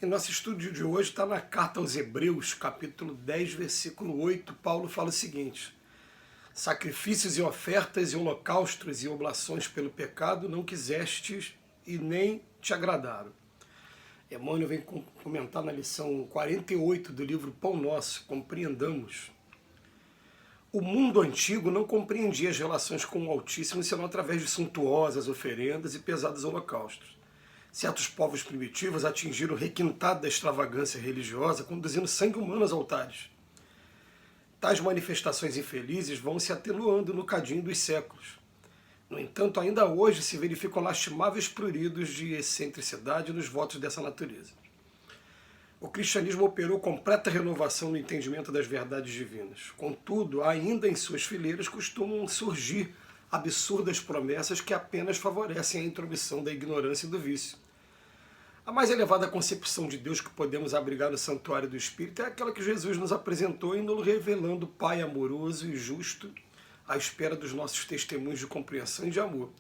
E nosso estudo de hoje está na carta aos Hebreus, capítulo 10, versículo 8. Paulo fala o seguinte: sacrifícios e ofertas e holocaustos e oblações pelo pecado não quisestes e nem te agradaram. Emmanuel vem comentar na lição 48 do livro Pão Nosso, Compreendamos. O mundo antigo não compreendia as relações com o Altíssimo senão através de suntuosas oferendas e pesados holocaustos. Certos povos primitivos atingiram o requintado da extravagância religiosa, conduzindo sangue humano aos altares. Tais manifestações infelizes vão se atenuando no cadinho dos séculos. No entanto, ainda hoje se verificam lastimáveis pruridos de excentricidade nos votos dessa natureza. O cristianismo operou completa renovação no entendimento das verdades divinas. Contudo, ainda em suas fileiras costumam surgir absurdas promessas que apenas favorecem a intromissão da ignorância e do vício. A mais elevada concepção de Deus que podemos abrigar no santuário do Espírito é aquela que Jesus nos apresentou, indo revelando Pai amoroso e justo à espera dos nossos testemunhos de compreensão e de amor.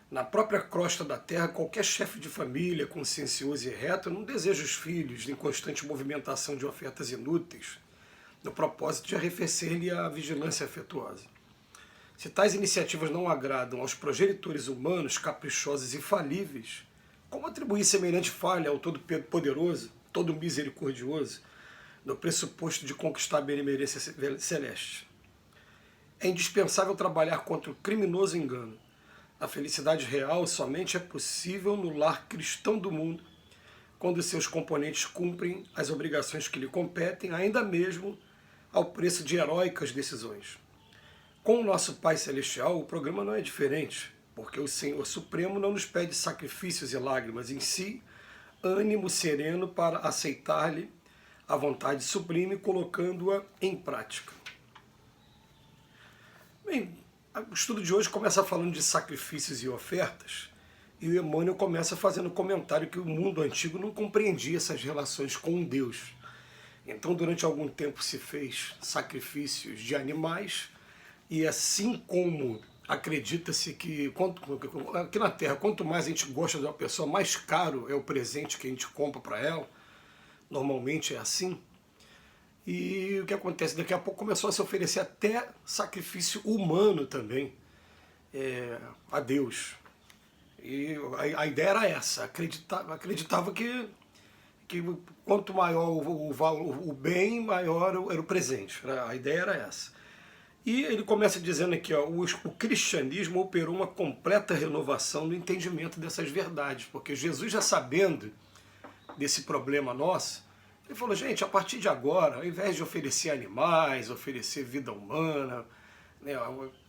Na própria crosta da terra, qualquer chefe de família consciencioso e reto não deseja os filhos em constante movimentação de ofertas inúteis, no propósito de arrefecer-lhe a vigilância afetuosa. Se tais iniciativas não agradam aos progenitores humanos caprichosos e falíveis, como atribuir semelhante falha ao Todo-Poderoso, Todo-Misericordioso, no pressuposto de conquistar a benemerência celeste? É indispensável trabalhar contra o criminoso engano. A felicidade real somente é possível no lar cristão do mundo, quando seus componentes cumprem as obrigações que lhe competem, ainda mesmo ao preço de heróicas decisões. Com o nosso Pai Celestial, o programa não é diferente, porque o Senhor Supremo não nos pede sacrifícios e lágrimas, em si, ânimo sereno para aceitar-lhe a vontade sublime, colocando-a em prática. Bem, o estudo de hoje começa falando de sacrifícios e ofertas, e o Emmanuel começa fazendo o comentário que o mundo antigo não compreendia essas relações com Deus. Então, durante algum tempo se fez sacrifícios de animais, e assim como acredita-se que aqui na Terra, quanto mais a gente gosta de uma pessoa, mais caro é o presente que a gente compra para ela. Normalmente é assim. E o que acontece? Daqui a pouco começou a se oferecer até sacrifício humano também a Deus. E a ideia era essa, acreditava que quanto maior o bem, maior era o presente. A ideia era essa. E ele começa dizendo aqui, ó, o cristianismo operou uma completa renovação no entendimento dessas verdades, porque Jesus, já sabendo desse problema nosso, ele falou: gente, a partir de agora, ao invés de oferecer animais, oferecer vida humana, né,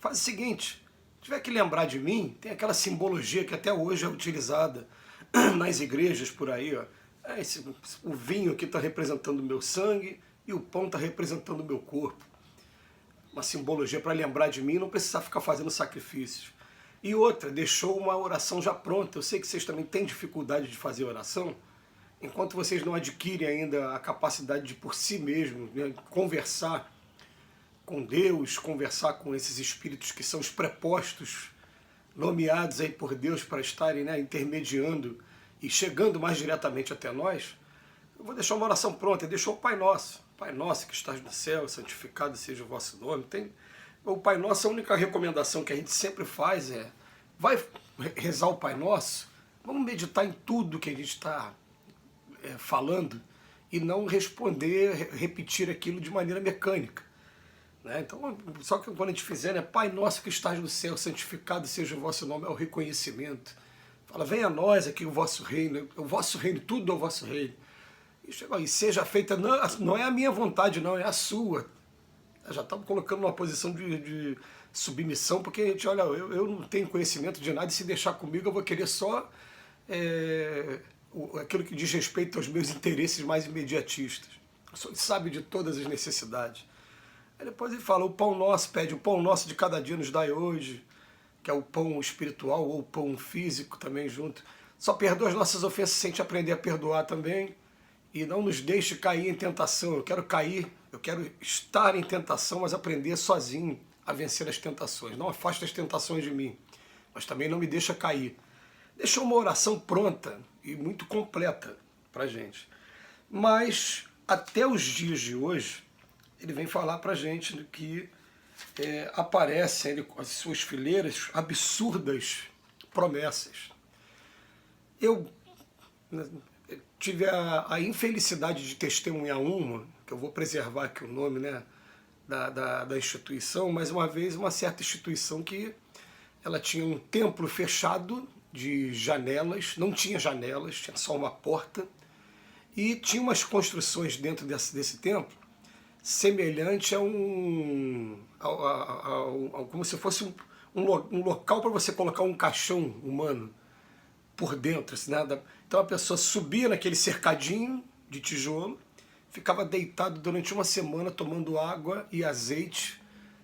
faz o seguinte: tiver que lembrar de mim, tem aquela simbologia que até hoje é utilizada nas igrejas por aí, ó. O vinho aqui está representando o meu sangue e o pão está representando o meu corpo. Uma simbologia para lembrar de mim, não precisar ficar fazendo sacrifícios. E outra, deixou uma oração já pronta. Eu sei que vocês também têm dificuldade de fazer oração, enquanto vocês não adquirem ainda a capacidade de por si mesmos, né, conversar com Deus, conversar com esses espíritos que são os prepostos, nomeados aí por Deus para estarem, né, intermediando e chegando mais diretamente até nós. Eu vou deixar uma oração pronta, e deixou o Pai Nosso. Pai Nosso que estás no céu, santificado seja o vosso nome. O Pai Nosso, a única recomendação que a gente sempre faz é: vai rezar o Pai Nosso, vamos meditar em tudo que a gente está falando e não responder, repetir aquilo de maneira mecânica. Né? Então, só que quando a gente fizer, né, Pai Nosso que estás no céu, santificado seja o vosso nome, é o reconhecimento. Fala: venha a nós aqui o vosso reino, tudo é o vosso reino. E seja feita, não é a minha vontade, não, é a sua. Já estamos colocando numa posição de submissão, porque a gente, olha, eu não tenho conhecimento de nada, e se deixar comigo eu vou querer só aquilo que diz respeito aos meus interesses mais imediatistas. O Senhor sabe de todas as necessidades. Aí depois ele fala: o pão nosso, pede o pão nosso de cada dia nos dai hoje, que é o pão espiritual ou o pão físico também junto. Só perdoa as nossas ofensas sem a gente aprender a perdoar também. E não nos deixe cair em tentação. Eu quero estar em tentação, mas aprender sozinho a vencer as tentações. Não afaste as tentações de mim, mas também não me deixa cair. Deixou uma oração pronta e muito completa. para a gente. Mas, até os dias de hoje, ele vem falar para a gente que aparecem com as suas fileiras absurdas promessas. Eu tive a infelicidade de testemunhar uma, que eu vou preservar aqui o nome, né, da instituição, mas uma vez uma certa instituição que ela tinha um templo fechado de janelas, não tinha janelas, tinha só uma porta, e tinha umas construções dentro desse templo semelhante a como se fosse um local para você colocar um caixão humano por dentro. Assim, né? Então a pessoa subia naquele cercadinho de tijolo, ficava deitado durante uma semana tomando água e azeite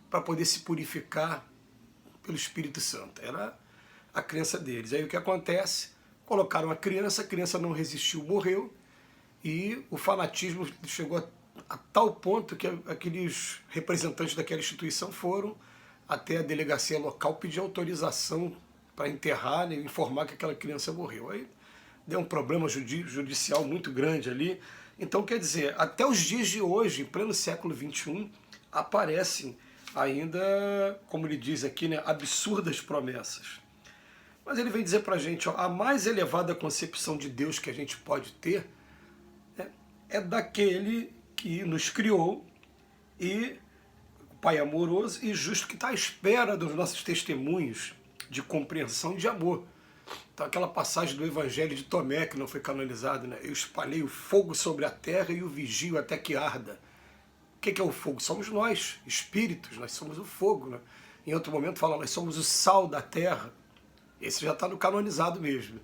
para poder se purificar pelo Espírito Santo. Era a crença deles. Aí o que acontece? Colocaram a criança não resistiu, morreu, e o fanatismo chegou a tal ponto que aqueles representantes daquela instituição foram até a delegacia local pedir autorização para enterrar, né, informar que aquela criança morreu. Aí deu um problema judicial muito grande ali. Então, quer dizer, até os dias de hoje, em pleno século XXI, aparecem ainda, como ele diz aqui, né, absurdas promessas. Mas ele vem dizer para a gente, ó, a mais elevada concepção de Deus que a gente pode ter, né, é daquele que nos criou, e o Pai amoroso e justo, que está à espera dos nossos testemunhos de compreensão e de amor. Então aquela passagem do Evangelho de Tomé, que não foi canonizado, né? Eu espalhei o fogo sobre a terra e o vigio até que arda. O que é o fogo? Somos nós, espíritos, nós somos o fogo. Né? Em outro momento fala, nós somos o sal da terra. Esse já está no canonizado mesmo.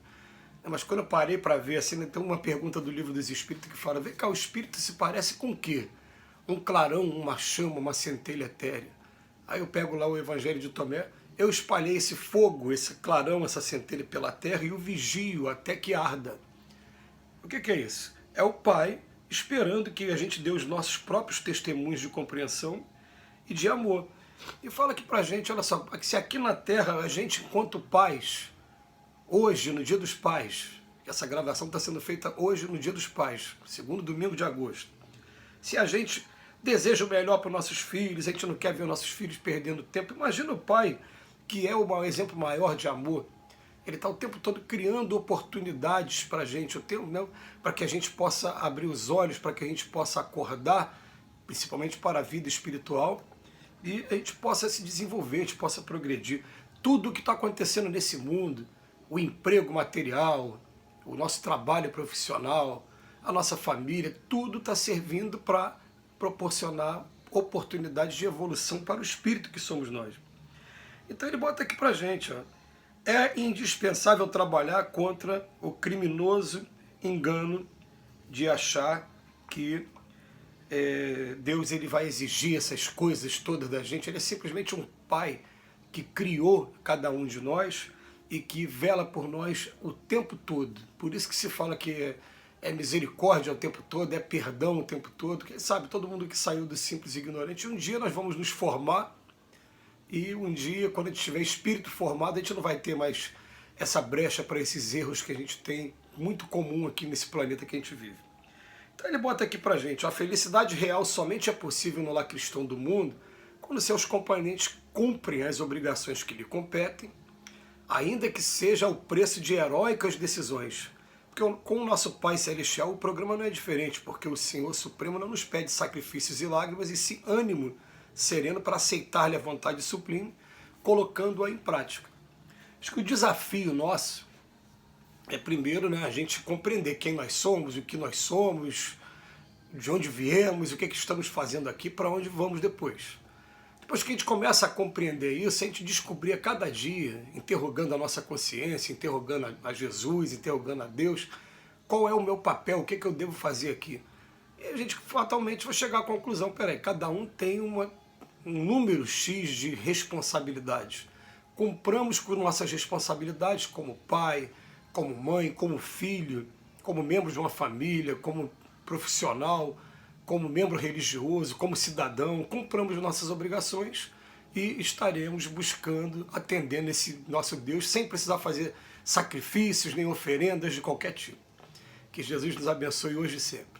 Mas quando eu parei para ver, assim, tem uma pergunta do Livro dos Espíritos que fala, vem cá, o espírito se parece com o quê? Um clarão, uma chama, uma centelha etérea. Aí eu pego lá o Evangelho de Tomé, eu espalhei esse fogo, esse clarão, essa centelha pela terra e o vigio até que arda. O que é isso? É o Pai esperando que a gente dê os nossos próprios testemunhos de compreensão e de amor. E fala aqui pra gente, olha só, se aqui na Terra a gente, enquanto pais, hoje, no Dia dos Pais, essa gravação está sendo feita hoje no Dia dos Pais, segundo domingo de agosto, se a gente deseja o melhor para os nossos filhos, a gente não quer ver os nossos filhos perdendo tempo, imagina o pai, que é o exemplo maior de amor. Ele está o tempo todo criando oportunidades para a gente, para que a gente possa abrir os olhos, para que a gente possa acordar, principalmente para a vida espiritual, e a gente possa se desenvolver, a gente possa progredir. Tudo o que está acontecendo nesse mundo, o emprego material, o nosso trabalho profissional, a nossa família, tudo está servindo para proporcionar oportunidades de evolução para o espírito que somos nós. Então ele bota aqui para a gente, ó, é indispensável trabalhar contra o criminoso engano de achar que Deus ele vai exigir essas coisas todas da gente. Ele é simplesmente um pai que criou cada um de nós e que vela por nós o tempo todo. Por isso que se fala que é misericórdia o tempo todo, é perdão o tempo todo. Quem sabe, todo mundo que saiu do simples e ignorante, um dia nós vamos nos formar, e um dia, quando a gente tiver espírito formado, a gente não vai ter mais essa brecha para esses erros que a gente tem, muito comum aqui nesse planeta que a gente vive. Então ele bota aqui pra gente, a felicidade real somente é possível no lar cristão do mundo quando seus componentes cumprem as obrigações que lhe competem, ainda que seja ao preço de heróicas decisões. Porque com o nosso Pai Celestial o programa não é diferente, porque o Senhor Supremo não nos pede sacrifícios e lágrimas, e sim ânimo sereno para aceitar-lhe a vontade sublime, colocando-a em prática. Acho que o desafio nosso é primeiro, né, a gente compreender quem nós somos, o que nós somos, de onde viemos, o que estamos fazendo aqui, para onde vamos depois. Depois que a gente começa a compreender isso, a gente descobrir a cada dia, interrogando a nossa consciência, interrogando a Jesus, interrogando a Deus, qual é o meu papel, o que eu devo fazer aqui. E a gente fatalmente vai chegar à conclusão, peraí, cada um tem um número X de responsabilidades. Cumpramos com nossas responsabilidades como pai, como mãe, como filho, como membro de uma família, como profissional, como membro religioso, como cidadão, cumpramos nossas obrigações e estaremos buscando, atendendo esse nosso Deus, sem precisar fazer sacrifícios nem oferendas de qualquer tipo. Que Jesus nos abençoe hoje e sempre.